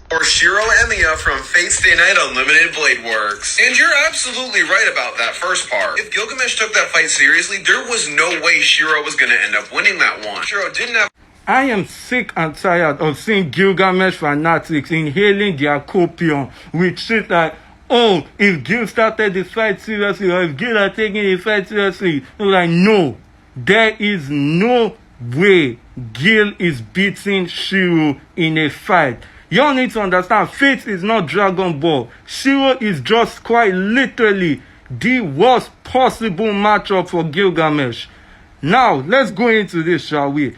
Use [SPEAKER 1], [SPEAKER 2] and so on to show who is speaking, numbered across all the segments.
[SPEAKER 1] Or Shirou Emiya from Fate Stay Night Unlimited Blade Works. And you're absolutely right about that first part. If Gilgamesh took that fight seriously, there was no way Shirou was going to end up winning that one. Shirou didn't have...
[SPEAKER 2] I am sick and tired of seeing Gilgamesh fanatics inhaling their copium with shit like, oh, if Gil started the fight seriously, or if Gil are taking the fight seriously. They're like, no, there is no way Gil is beating Shirou in a fight. Y'all need to understand, Fate is not Dragon Ball. Shirou is just quite literally the worst possible matchup for Gilgamesh. Now, let's go into this, shall we?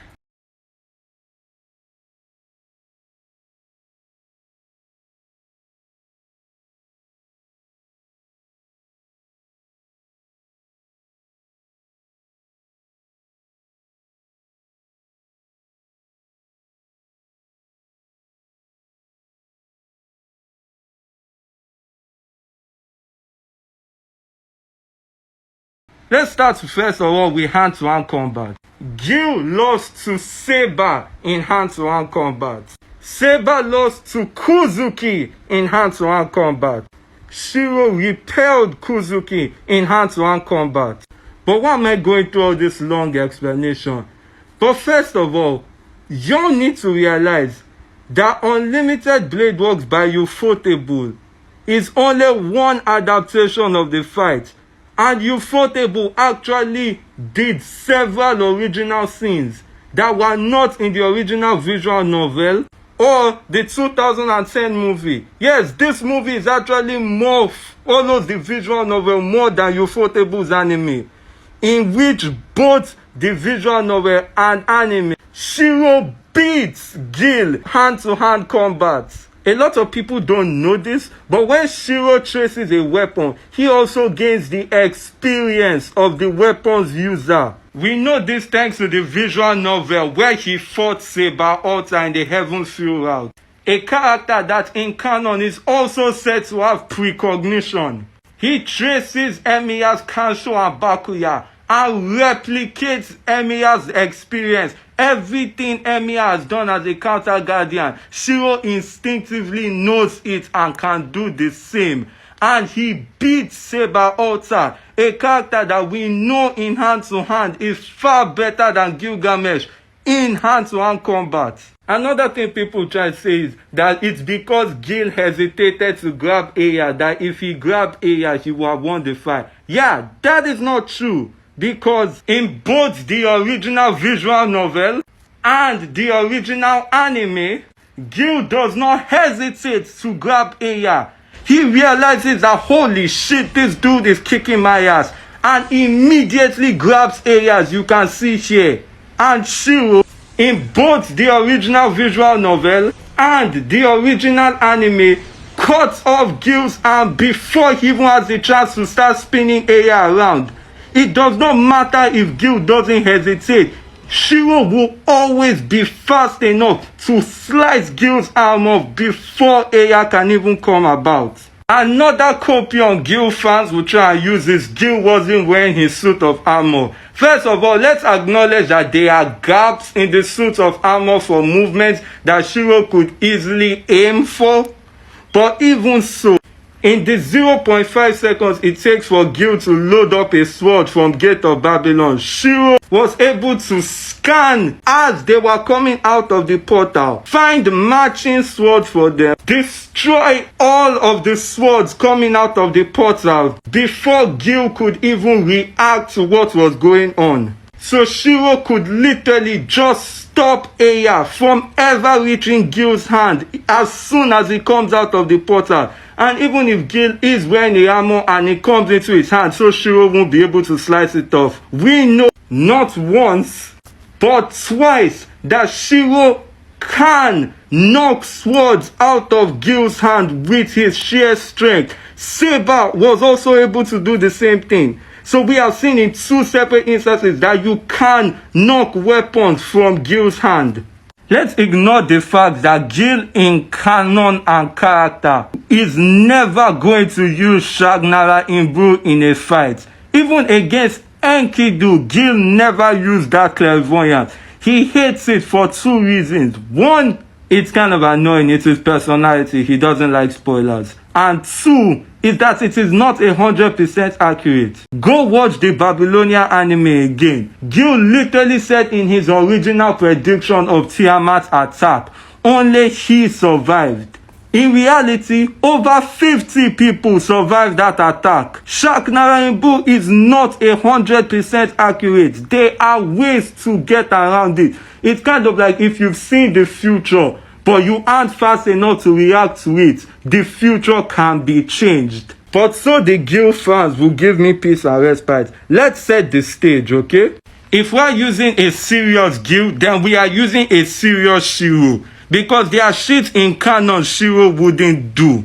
[SPEAKER 2] Let's start first of all with hand-to-hand combat. Gil lost to Saber in hand-to-hand combat. Saber lost to Kuzuki in hand-to-hand combat. Shirou repelled Kuzuki in hand-to-hand combat. But why am I going through all this long explanation? But first of all, you need to realize that Unlimited Blade Works by Ufotable is only one adaptation of the fight. And Ufotable actually did several original scenes that were not in the original visual novel or the 2010 movie. Yes, this movie is actually more follows the visual novel more than Ufotable's anime, in which both the visual novel and anime, Shirou beats Gil hand-to-hand combat. A lot of people don't know this, but when Shirou traces a weapon, he also gains the experience of the weapon's user. We know this thanks to the visual novel where he fought Saber Alta in the Heaven's Fuel route, a character that in canon is also said to have precognition. He traces Emiya's Kansho and Bakuya and replicates Emiya's experience. Everything Emiya has done as a counter guardian, Shirou instinctively knows it and can do the same. And he beats Saber Alta, a character that we know in hand-to-hand is far better than Gilgamesh in hand-to-hand combat. Another thing people try to say is that it's because Gil hesitated to grab Aya that if he grabbed Aya, he would have won the fight. Yeah, that is not true. Because in both the original visual novel and the original anime, Gil does not hesitate to grab Aya. He realizes that holy shit, this dude is kicking my ass, and immediately grabs Aya, as you can see here. And Shirou, in both the original visual novel and the original anime, cuts off Gil's arm before he even has the chance to start spinning Aya around. It does not matter if Gil doesn't hesitate. Shirou will always be fast enough to slice Gil's arm off before Aya can even come about. Another copy on Gil fans will try and use is Gil wasn't wearing his suit of armor. First of all, let's acknowledge that there are gaps in the suit of armor for movements that Shirou could easily aim for. But even so, in the 0.5 seconds it takes for Gil to load up a sword from Gate of Babylon, Shirou was able to scan as they were coming out of the portal, find matching swords for them, destroy all of the swords coming out of the portal before Gil could even react to what was going on. So Shirou could literally just stop Aya from ever reaching Gil's hand as soon as he comes out of the portal. And even if Gil is wearing the armor and it comes into his hand, so Shirou won't be able to slice it off. We know not once, but twice that Shirou can knock swords out of Gil's hand with his sheer strength. Saber was also able to do the same thing. So we have seen in two separate instances that you can knock weapons from Gil's hand. Let's ignore the fact that Gil in canon and character is never going to use Shagnara Imbru in a fight. Even against Enkidu, Gil never used that clairvoyance. He hates it for two reasons. One, It's kind of annoying. It's his personality. He doesn't like spoilers. And 2 is that it is not 100% accurate. Go watch the Babylonian anime again. Gil literally said in his original prediction of Tiamat's attack, only he survived. In reality, over 50 people survived that attack. Shaknarambu is not 100% accurate. There are ways to get around it. It's kind of like if you've seen the future, but you aren't fast enough to react to it, the future can be changed. But so the Gil fans will give me peace and respite. Let's set the stage, okay? If we're using a serious Gil, then we are using a serious Shirou. Because there are shit in canon Shirou wouldn't do.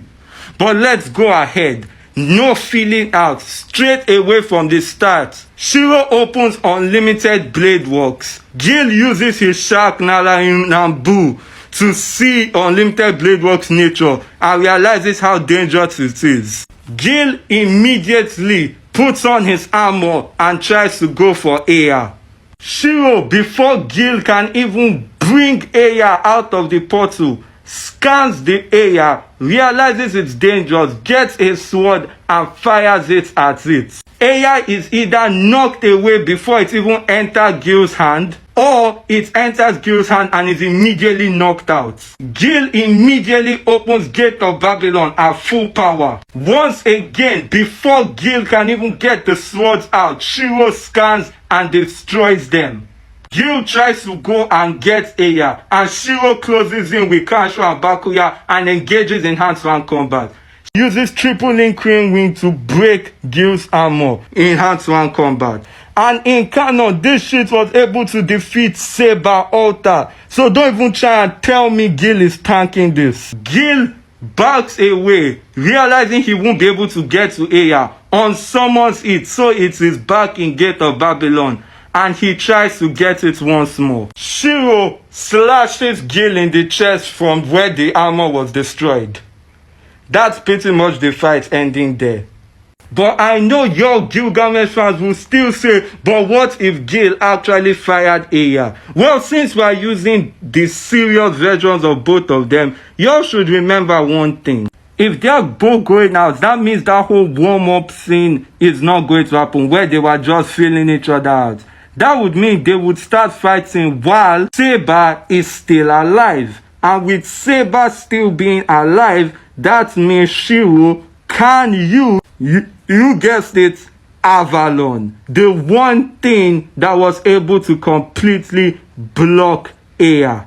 [SPEAKER 2] But let's go ahead. No feeling out. Straight away from the start. Shirou opens unlimited blade works. Gil uses his shark Narambu to see unlimited blade works nature and realizes how dangerous it is. Gil immediately puts on his armor and tries to go for air. Shirou, before Gil can even bring Aya out of the portal, scans the Aya, realizes it's dangerous, gets a sword and fires it at it. Aya is either knocked away before it even enters Gil's hand, or it enters Gil's hand and is immediately knocked out. Gil immediately opens Gate of Babylon at full power. Once again, before Gil can even get the swords out, Shirou scans and destroys them. Gil tries to go and get Aya, and Shirou closes in with Kanshu and Bakuya and engages in hand-to-hand combat. She uses triple link crane wing to break Gil's armor in hand-to-hand combat. And in canon, this shit was able to defeat Saber Altar. So don't even try and tell me Gil is tanking this. Gil backs away, realizing he won't be able to get to Aya, unsummons it, so it is back in Gate of Babylon, and he tries to get it once more. Shirou slashes Gil in the chest from where the armor was destroyed. That's pretty much the fight ending there. But I know your Gilgamesh fans will still say, but what if Gil actually fired Aya? Well, since we are using the serious versions of both of them, y'all should remember one thing. If they are both going out, that means that whole warm-up scene is not going to happen, where they were just feeling each other out. That would mean they would start fighting while Saber is still alive. And with Saber still being alive, that means Shirou can use, you guessed it, Avalon. The one thing that was able to completely block Aya.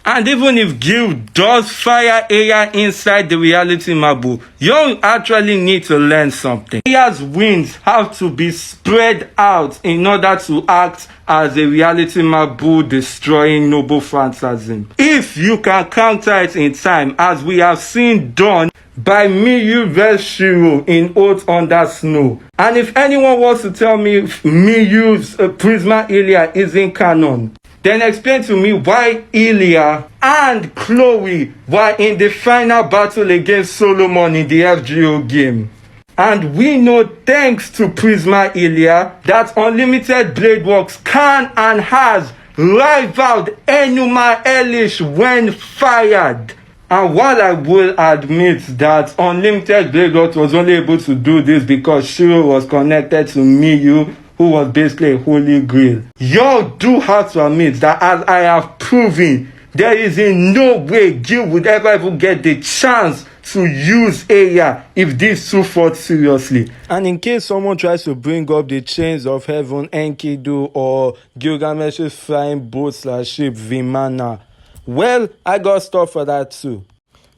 [SPEAKER 2] And even if Gil does fire Aya inside the reality marble, you actually need to learn something. Aya's wings have to be spread out in order to act as a reality marble destroying noble phantasm. If you can counter it in time, as we have seen done by Miyu vs Shirou in Oath Under Snow. And if anyone wants to tell me Miyu's Prisma Ilia is in canon, then explain to me why Ilya and Chloe were in the final battle against Solomon in the FGO game. And we know, thanks to Prisma Ilya, that Unlimited Blade Works can and has rivaled Enuma Elish when fired. And while I will admit that Unlimited Blade Works was only able to do this because Shirou was connected to Miyu, who was basically a holy grail, y'all do have to admit that, as I have proven, there is in no way Gil would ever even get the chance to use Aya if these two fought seriously. And in case someone tries to bring up the Chains of Heaven, Enkidu, or Gilgamesh's flying boat/ship Vimana, well, I got stuff for that too.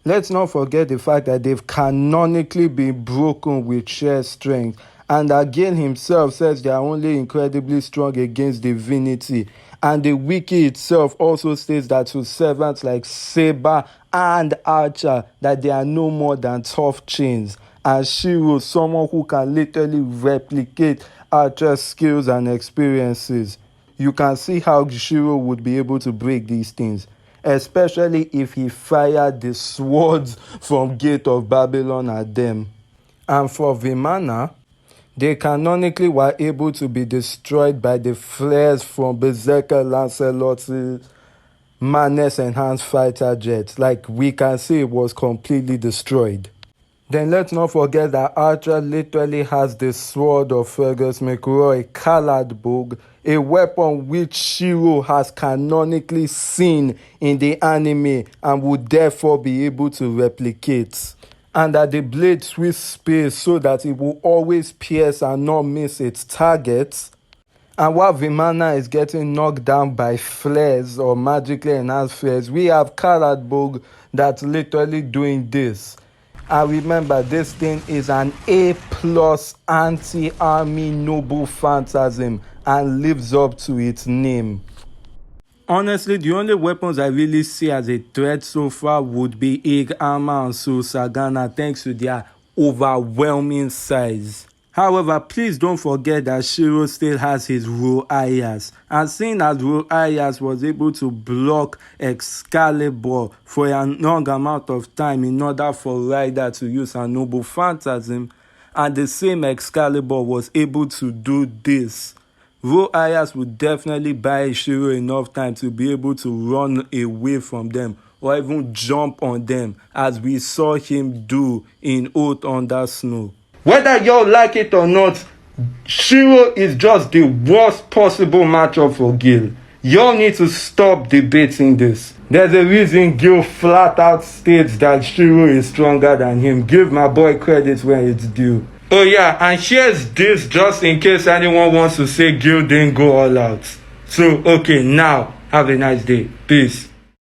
[SPEAKER 2] Let's not forget the fact that they've canonically been broken with sheer strength, and that Gil himself says they are only incredibly strong against divinity. And the wiki itself also states that to servants like Saber and Archer, that they are no more than tough chains. And Shirou, someone who can literally replicate Archer's skills and experiences. You can see how Shirou would be able to break these things, especially if he fired the swords from Gate of Babylon at them. And for Vimana, they canonically were able to be destroyed by the flares from Berserker Lancelot's madness enhanced fighter jet. Like we can see, it was completely destroyed. Then let's not forget that Archer literally has the sword of Fergus McRoy, Caladbog, a weapon which Shirou has canonically seen in the anime and would therefore be able to replicate. And that the blade twists space so that it will always pierce and not miss its targets. And while Vimana is getting knocked down by flares or magically enhanced flares, we have Caladbog that's literally doing this. And remember, this thing is an A+ anti-army noble phantasm and lives up to its name. Honestly, the only weapons I really see as a threat so far would be Egg Armor and Soul Sagana, thanks to their overwhelming size. However, please don't forget that Shirou still has his Roayas, and seeing as Roayas was able to block Excalibur for a long amount of time in order for Ryder to use her noble phantasm, and the same Excalibur was able to do this, Roayas would definitely buy Shirou enough time to be able to run away from them or even jump on them, as we saw him do in Oath Under Snow. Whether y'all like it or not, Shirou is just the worst possible matchup for Gil. Y'all need to stop debating this. There's a reason Gil flat out states that Shirou is stronger than him. Give my boy credit where it's due. Oh yeah, and here's this just in case anyone wants to say Gil didn't go all out. So, okay, now, have a nice day. Peace.